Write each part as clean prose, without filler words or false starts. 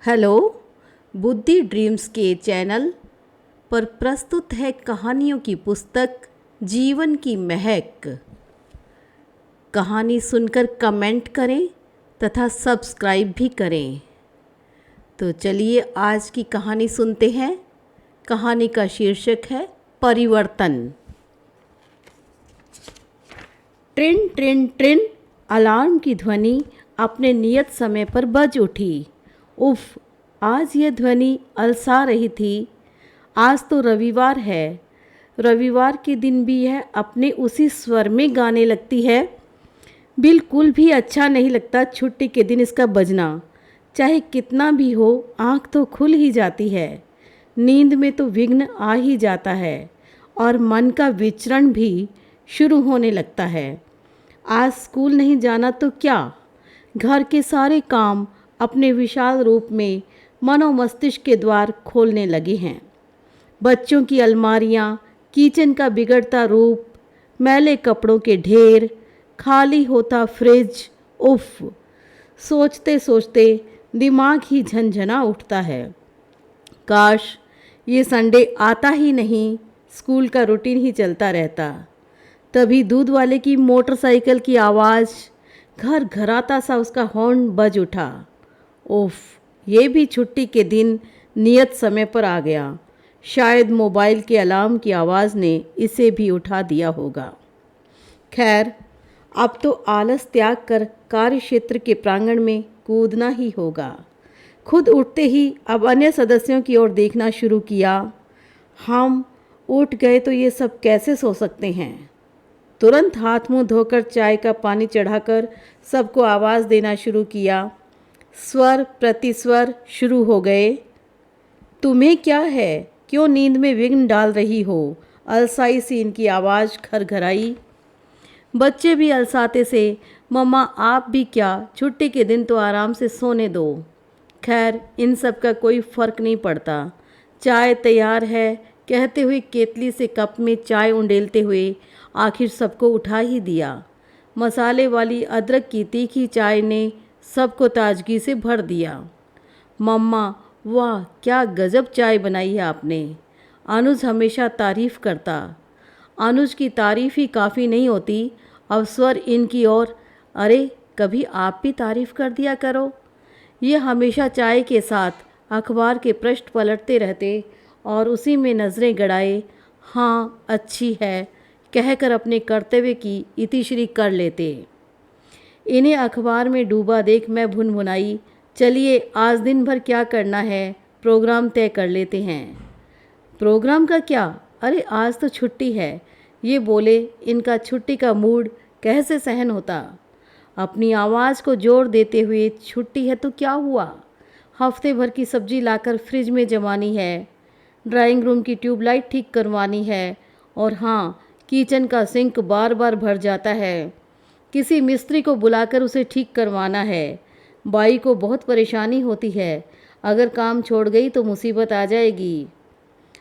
Hello. बुद्धि dreams के channel पर प्रस्तुत है कहानियों की पुस्तक जीवन की महक। कहानी सुनकर कमेंट करें तथा सब्सक्राइब भी करें। तो चलिए आज की कहानी सुनते हैं। कहानी का शीर्षक है परिवर्तन। ट्रिन ट्रिन ट्रिन अलार्म की ध्वनि अपने नियत समय पर बज उठी। उफ, आज यह ध्वनि अलसा रही थी। आज तो रविवार है। रविवार के दिन भी यह अपने उसी स्वर में गाने लगती है। बिल्कुल भी अच्छा नहीं लगता छुट्टी के दिन इसका बजना। चाहे कितना भी हो, आँख तो खुल ही जाती है। नींद में तो विघ्न आ ही जाता है और मन का विचरण भी शुरू होने लगता है। आज स्कूल नहीं जाना तो क्या, घर के सारे काम अपने विशाल रूप में मनोमस्तिष्क के द्वार खोलने लगे हैं। बच्चों की अलमारियाँ, किचन का बिगड़ता रूप, मैले कपड़ों के ढेर, खाली होता फ्रिज। उफ, सोचते सोचते दिमाग ही झंझना उठता है। काश ये संडे आता ही नहीं, स्कूल का रूटीन ही चलता रहता। तभी दूध वाले की मोटरसाइकिल की आवाज़, घर घराता सा उसका हॉर्न बज उठा। ओफ, ये भी छुट्टी के दिन नियत समय पर आ गया। शायद मोबाइल के अलार्म की आवाज़ ने इसे भी उठा दिया होगा। खैर, अब तो आलस त्याग कर कार्य क्षेत्र के प्रांगण में कूदना ही होगा। खुद उठते ही अब अन्य सदस्यों की ओर देखना शुरू किया। हम उठ गए तो ये सब कैसे सो सकते हैं। तुरंत हाथ मुंह धोकर चाय का पानी चढ़ाकर सबको आवाज़ देना शुरू किया। स्वर प्रतिस्वर शुरू हो गए। तुम्हें क्या है, क्यों नींद में विघ्न डाल रही हो? अलसाई सी इनकी आवाज़ घरघराई। बच्चे भी अलसाते से, मम्मा आप भी क्या, छुट्टी के दिन तो आराम से सोने दो। खैर, इन सब का कोई फ़र्क नहीं पड़ता। चाय तैयार है कहते हुए केतली से कप में चाय उंडेलते हुए आखिर सबको उठा ही दिया। मसाले वाली अदरक की तीखी चाय ने सबको ताजगी से भर दिया। मम्मा, वाह क्या गजब चाय बनाई है आपने। अनुज हमेशा तारीफ़ करता। अनुज की तारीफ़ ही काफ़ी नहीं होती। अब स्वर इनकी ओर, अरे कभी आप भी तारीफ़ कर दिया करो। ये हमेशा चाय के साथ अखबार के पृष्ठ पलटते रहते और उसी में नज़रें गड़ाए हाँ अच्छी है कहकर अपने कर्तव्य की इतिश्री कर लेते। इन्हें अखबार में डूबा देख मैं भुनभुनाई, चलिए आज दिन भर क्या करना है, प्रोग्राम तय कर लेते हैं। प्रोग्राम का क्या, अरे आज तो छुट्टी है। ये बोले, इनका छुट्टी का मूड कैसे सहन होता। अपनी आवाज़ को जोर देते हुए, छुट्टी है तो क्या हुआ, हफ्ते भर की सब्जी लाकर फ्रिज में जमानी है, ड्राइंग रूम की ट्यूबलाइट ठीक करवानी है, और हाँ, किचन का सिंक बार बार भर जाता है, किसी मिस्त्री को बुलाकर उसे ठीक करवाना है। बाई को बहुत परेशानी होती है, अगर काम छोड़ गई तो मुसीबत आ जाएगी।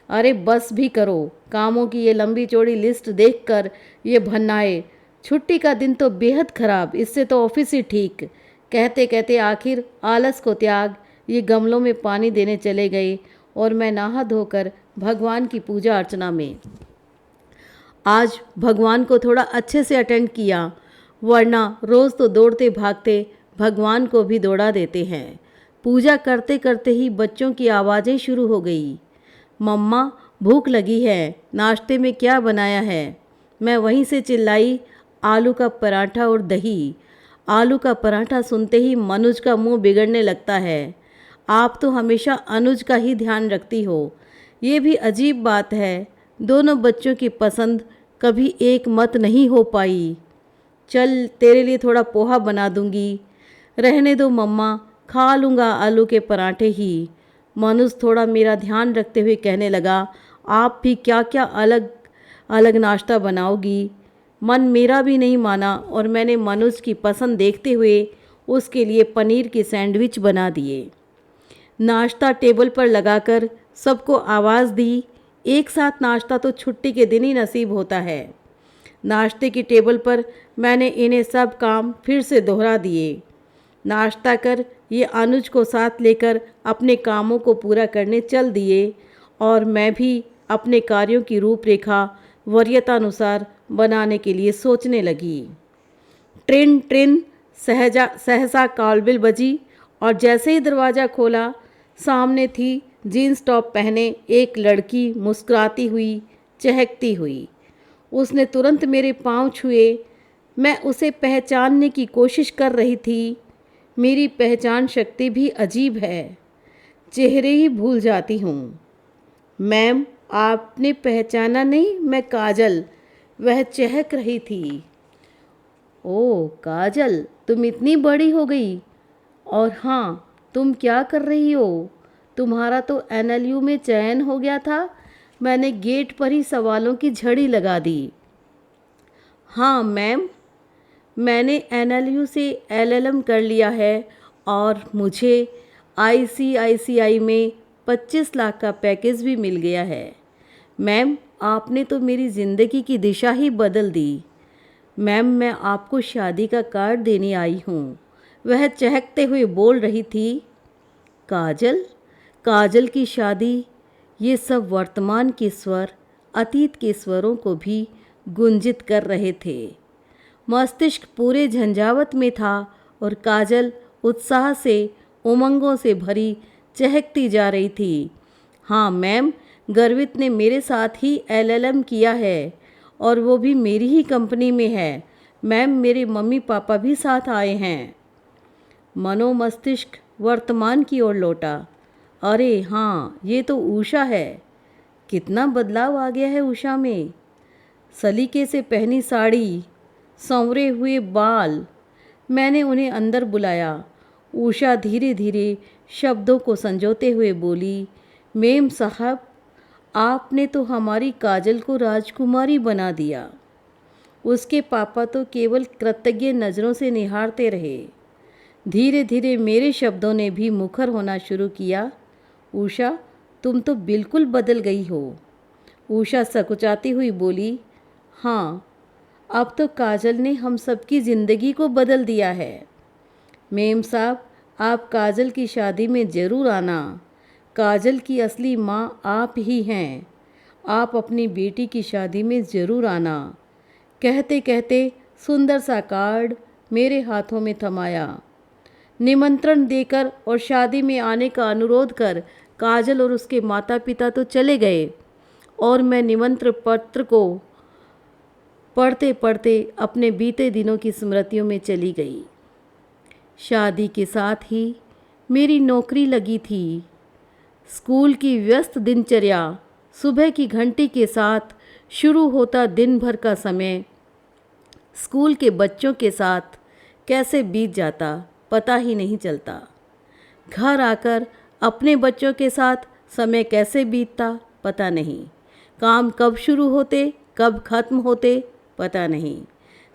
अरे बस भी करो, कामों की ये लंबी चौड़ी लिस्ट देखकर ये भन्नाए, छुट्टी का दिन तो बेहद खराब, इससे तो ऑफिस ही ठीक। कहते कहते आखिर आलस को त्याग ये गमलों में पानी देने चले गए और मैं नहा धोकर भगवान की पूजा अर्चना में। आज भगवान को थोड़ा अच्छे से अटेंड किया, वरना रोज़ तो दौड़ते भागते भगवान को भी दौड़ा देते हैं। पूजा करते करते ही बच्चों की आवाज़ें शुरू हो गई। मम्मा भूख लगी है, नाश्ते में क्या बनाया है। मैं वहीं से चिल्लाई, आलू का पराठा और दही। आलू का पराठा सुनते ही मनुज का मुंह बिगड़ने लगता है। आप तो हमेशा अनुज का ही ध्यान रखती हो। ये भी अजीब बात है, दोनों बच्चों की पसंद कभी एक मत नहीं हो पाई। चल तेरे लिए थोड़ा पोहा बना दूंगी। रहने दो मम्मा, खा लूँगा आलू के पराठे ही। मनुज थोड़ा मेरा ध्यान रखते हुए कहने लगा, आप भी क्या क्या अलग अलग नाश्ता बनाओगी। मन मेरा भी नहीं माना और मैंने मनुज की पसंद देखते हुए उसके लिए पनीर के सैंडविच बना दिए। नाश्ता टेबल पर लगाकर सबको आवाज़ दी, एक साथ नाश्ता तो छुट्टी के दिन ही नसीब होता है। नाश्ते की टेबल पर मैंने इन्हें सब काम फिर से दोहरा दिए। नाश्ता कर ये अनुज को साथ लेकर अपने कामों को पूरा करने चल दिए और मैं भी अपने कार्यों की रूपरेखा वरीयतानुसार बनाने के लिए सोचने लगी। ट्रिन ट्रिन सहसा कॉलबेल बजी और जैसे ही दरवाज़ा खोला, सामने थी जीन्स टॉप पहने एक लड़की, मुस्कुराती हुई, चहकती हुई। उसने तुरंत मेरे पांव छुए। मैं उसे पहचानने की कोशिश कर रही थी। मेरी पहचान शक्ति भी अजीब है, चेहरे ही भूल जाती हूँ। मैम, आपने पहचाना नहीं? मैं काजल। वह चहक रही थी। ओह काजल, तुम इतनी बड़ी हो गई। और हाँ, तुम क्या कर रही हो? तुम्हारा तो NLU में चयन हो गया था। मैंने गेट पर ही सवालों की झड़ी लगा दी। हाँ मैम, मैंने NLU से LLM कर लिया है और मुझे ICICI में 25 लाख का पैकेज भी मिल गया है। मैम, आपने तो मेरी ज़िंदगी की दिशा ही बदल दी। मैम, मैं आपको शादी का कार्ड देने आई हूँ। वह चहकते हुए बोल रही थी। काजल, काजल की शादी, ये सब वर्तमान के स्वर अतीत के स्वरों को भी गुंजित कर रहे थे। मस्तिष्क पूरे झंझावत में था और काजल उत्साह से, उमंगों से भरी चहकती जा रही थी। हाँ मैम, गर्वित ने मेरे साथ ही LLM किया है और वो भी मेरी ही कंपनी में है। मैम, मेरे मम्मी पापा भी साथ आए हैं। मनोमस्तिष्क वर्तमान की ओर लौटा। अरे हाँ, ये तो उषा है। कितना बदलाव आ गया है उषा में। सलीके से पहनी साड़ी, संवरे हुए बाल। मैंने उन्हें अंदर बुलाया। उषा धीरे धीरे शब्दों को संजोते हुए बोली, मेम साहब, आपने तो हमारी काजल को राजकुमारी बना दिया। उसके पापा तो केवल कृतज्ञ नज़रों से निहारते रहे। धीरे धीरे मेरे शब्दों ने भी मुखर होना शुरू किया। उषा, तुम तो बिल्कुल बदल गई हो। उषा सकुचाती हुई बोली, हाँ, अब तो काजल ने हम सबकी ज़िंदगी को बदल दिया है। मेम साहब, आप काजल की शादी में ज़रूर आना। काजल की असली माँ आप ही हैं। आप अपनी बेटी की शादी में ज़रूर आना। कहते कहते सुंदर सा कार्ड मेरे हाथों में थमाया। निमंत्रण देकर और शादी में आने का अनुरोध कर काजल और उसके माता पिता तो चले गए और मैं निमंत्रण पत्र को पढ़ते पढ़ते अपने बीते दिनों की स्मृतियों में चली गई। शादी के साथ ही मेरी नौकरी लगी थी। स्कूल की व्यस्त दिनचर्या, सुबह की घंटी के साथ शुरू होता दिन भर का समय स्कूल के बच्चों के साथ कैसे बीत जाता पता ही नहीं चलता। घर आकर अपने बच्चों के साथ समय कैसे बीतता पता नहीं। काम कब शुरू होते कब खत्म होते पता नहीं।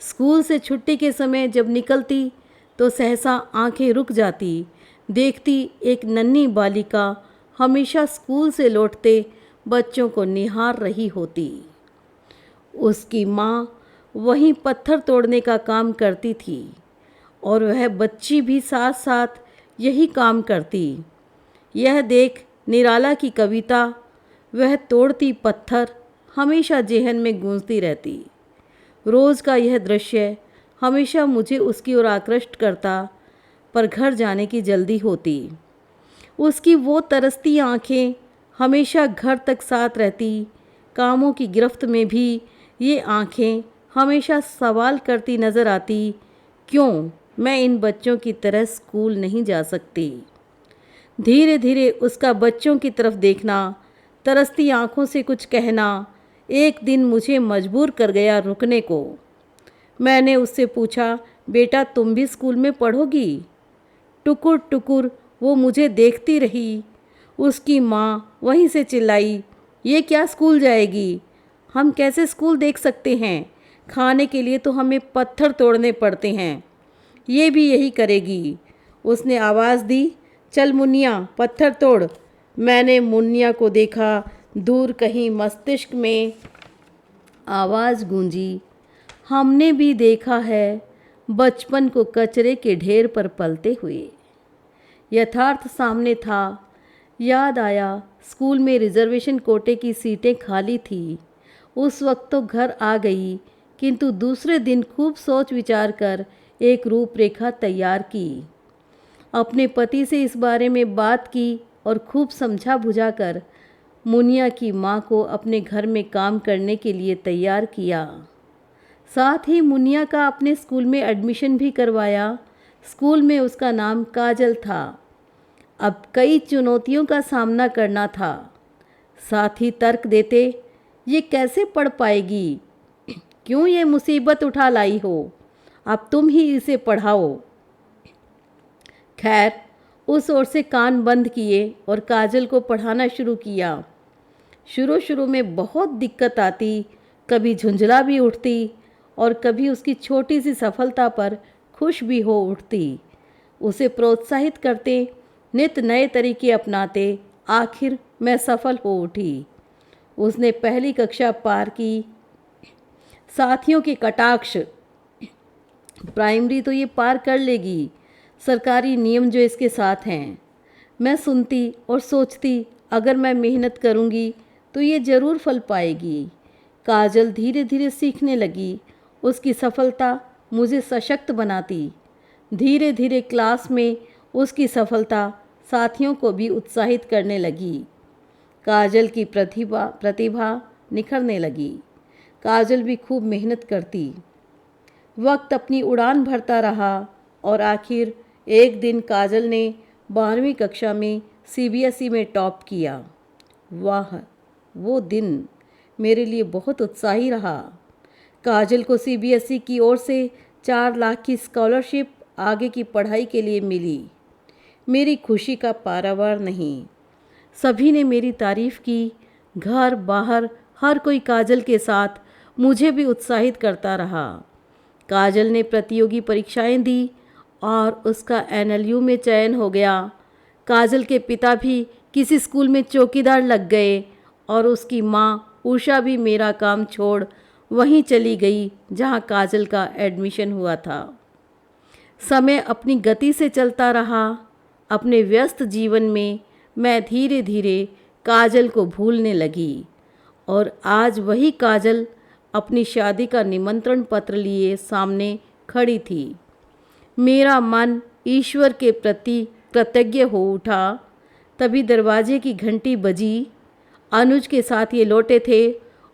स्कूल से छुट्टी के समय जब निकलती तो सहसा आंखें रुक जाती, देखती एक नन्ही बालिका हमेशा स्कूल से लौटते बच्चों को निहार रही होती। उसकी माँ वहीं पत्थर तोड़ने का काम करती थी और वह बच्ची भी साथ साथ यही काम करती। यह देख निराला की कविता, वह तोड़ती पत्थर, हमेशा जेहन में गूंजती रहती। रोज़ का यह दृश्य हमेशा मुझे उसकी ओर आकृष्ट करता, पर घर जाने की जल्दी होती। उसकी वो तरसती आँखें हमेशा घर तक साथ रहती। कामों की गिरफ्त में भी ये आँखें हमेशा सवाल करती नज़र आती, क्यों मैं इन बच्चों की तरह स्कूल नहीं जा सकती। धीरे धीरे उसका बच्चों की तरफ देखना, तरसती आँखों से कुछ कहना एक दिन मुझे मजबूर कर गया रुकने को। मैंने उससे पूछा, बेटा तुम भी स्कूल में पढ़ोगी? टुकुर टुकुर वो मुझे देखती रही। उसकी माँ वहीं से चिल्लाई, ये क्या स्कूल जाएगी? हम कैसे स्कूल देख सकते हैं? खाने के लिए तो हमें पत्थर तोड़ने पड़ते हैं। ये भी यही करेगी। उसने आवाज़ दी, चल मुन्निया पत्थर तोड़। मैंने मुन्निया को देखा। दूर कहीं मस्तिष्क में आवाज़ गूंजी, हमने भी देखा है बचपन को कचरे के ढेर पर पलते हुए। यथार्थ सामने था। याद आया स्कूल में रिजर्वेशन कोटे की सीटें खाली थी। उस वक्त तो घर आ गई, किंतु दूसरे दिन खूब सोच विचार कर एक रूपरेखा तैयार की। अपने पति से इस बारे में बात की और खूब समझा बुझाकर मुनिया की माँ को अपने घर में काम करने के लिए तैयार किया। साथ ही मुनिया का अपने स्कूल में एडमिशन भी करवाया। स्कूल में उसका नाम काजल था। अब कई चुनौतियों का सामना करना था। साथ ही तर्क देते, ये कैसे पढ़ पाएगी, क्यों ये मुसीबत उठा लाई हो, अब तुम ही इसे पढ़ाओ। खैर, उस ओर से कान बंद किए और काजल को पढ़ाना शुरू किया। शुरू में बहुत दिक्कत आती, कभी झुंझला भी उठती और कभी उसकी छोटी सी सफलता पर खुश भी हो उठती। उसे प्रोत्साहित करते, नित नए तरीके अपनाते, आखिर मैं सफल हो उठी। उसने पहली कक्षा पार की। साथियों के कटाक्ष, प्राइमरी तो ये पार कर लेगी, सरकारी नियम जो इसके साथ हैं। मैं सुनती और सोचती, अगर मैं मेहनत करूँगी तो ये ज़रूर फल पाएगी। काजल धीरे धीरे सीखने लगी। उसकी सफलता मुझे सशक्त बनाती। धीरे धीरे क्लास में उसकी सफलता साथियों को भी उत्साहित करने लगी। काजल की प्रतिभा निखरने लगी। काजल भी खूब मेहनत करती। वक्त अपनी उड़ान भरता रहा और आखिर एक दिन काजल ने 12वीं कक्षा में सीबीएसई में टॉप किया। वाह, वो दिन मेरे लिए बहुत उत्साही रहा। काजल को सीबीएसई की ओर से 4 लाख की स्कॉलरशिप आगे की पढ़ाई के लिए मिली। मेरी खुशी का पारावार नहीं। सभी ने मेरी तारीफ़ की। घर बाहर हर कोई काजल के साथ मुझे भी उत्साहित करता रहा। काजल ने प्रतियोगी परीक्षाएं दी और उसका एनएलयू में चयन हो गया। काजल के पिता भी किसी स्कूल में चौकीदार लग गए और उसकी माँ उषा भी मेरा काम छोड़ वहीं चली गई जहाँ काजल का एडमिशन हुआ था। समय अपनी गति से चलता रहा। अपने व्यस्त जीवन में मैं धीरे धीरे काजल को भूलने लगी और आज वही काजल अपनी शादी का निमंत्रण पत्र लिए सामने खड़ी थी। मेरा मन ईश्वर के प्रति कृतज्ञ हो उठा। तभी दरवाजे की घंटी बजी। अनुज के साथ ये लौटे थे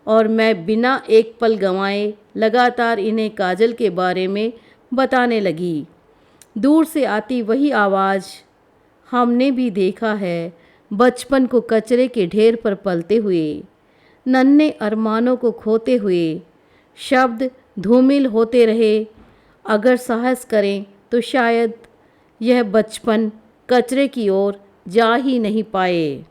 और मैं बिना एक पल गंवाए लगातार इन्हें काजल के बारे में बताने लगी। दूर से आती वही आवाज़, हमने भी देखा है बचपन को कचरे के ढेर पर पलते हुए, नन्हे अरमानों को खोते हुए। शब्द धूमिल होते रहे। अगर साहस करें तो शायद यह बचपन कचरे की ओर जा ही नहीं पाए।